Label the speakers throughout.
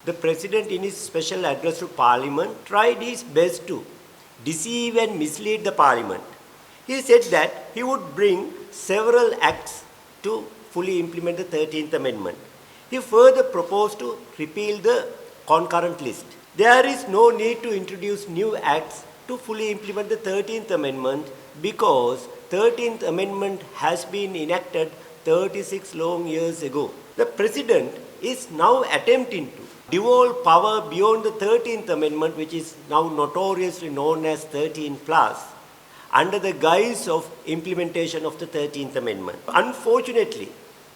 Speaker 1: the President in his special address to Parliament tried his best to deceive and mislead the Parliament. He said that he would bring several acts to fully implement the 13th Amendment. He further proposed to repeal the concurrent list. There is no need to introduce new acts to fully implement the 13th Amendment because 13th Amendment has been enacted 36 long years ago. The President is now attempting to devolve power beyond the 13th Amendment, which is now notoriously known as 13 plus, under the guise of implementation of the 13th Amendment. Unfortunately,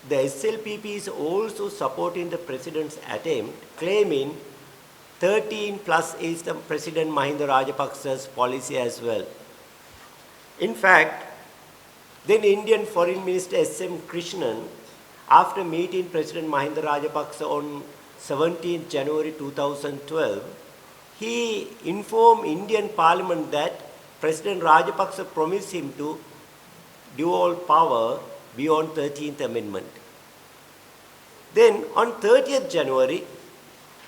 Speaker 1: the SLPP is also supporting the President's attempt, claiming 13 plus is the President Mahinda Rajapaksa's policy as well. In fact, then Indian Foreign Minister S.M. Krishnan, after meeting President Mahinda Rajapaksa on 17 January 2012, he informed Indian Parliament that President Rajapaksa promised him to devolve power beyond 13th Amendment. Then on 30th January,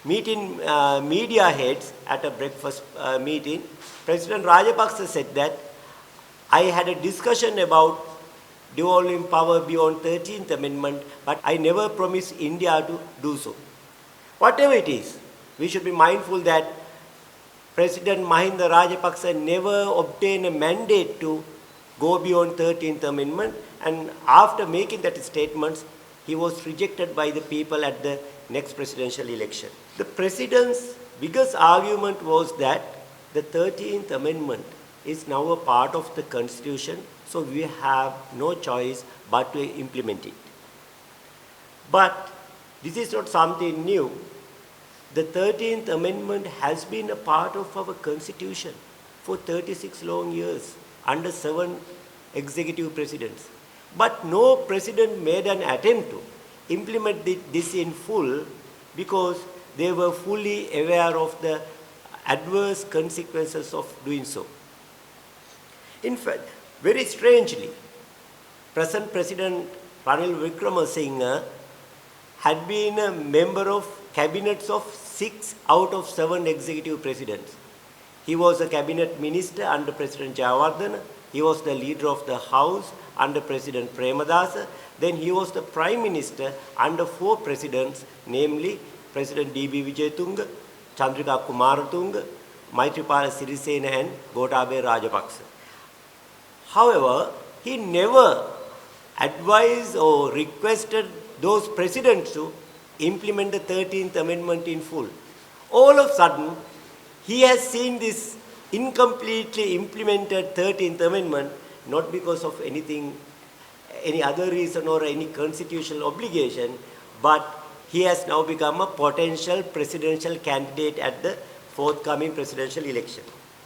Speaker 1: meeting media heads at a breakfast meeting, President Rajapaksa said that I had a discussion about devolving power beyond 13th Amendment, but I never promised India to do so. Whatever it is, we should be mindful that President Mahinda Rajapaksa never obtained a mandate to go beyond 13th Amendment, and after making that statement, he was rejected by the people at the next presidential election. The President's biggest argument was that the 13th Amendment is now a part of the Constitution, so we have no choice but to implement it. But this is not something new. The 13th Amendment has been a part of our Constitution for 36 long years under 7 executive presidents. But no president made an attempt to implement this in full because they were fully aware of the adverse consequences of doing so. In fact, very strangely, present President Ranil Wickremesinghe had been a member of cabinets of 6 out of 7 executive presidents. He was a cabinet minister under President Jayawardena. He was the leader of the House under President Premadasa. Then he was the Prime Minister under 4 presidents, namely President D.B. Wijetunga, Chandrika Kumaratunga, Maithripala Sirisena and Gotabaya Rajapaksa. However, he never advised or requested those presidents to implement the 13th Amendment in full. All of a sudden, he has seen this incompletely implemented 13th Amendment, not because of anything, any other reason or any constitutional obligation, but he has now become a potential presidential candidate at the forthcoming presidential election.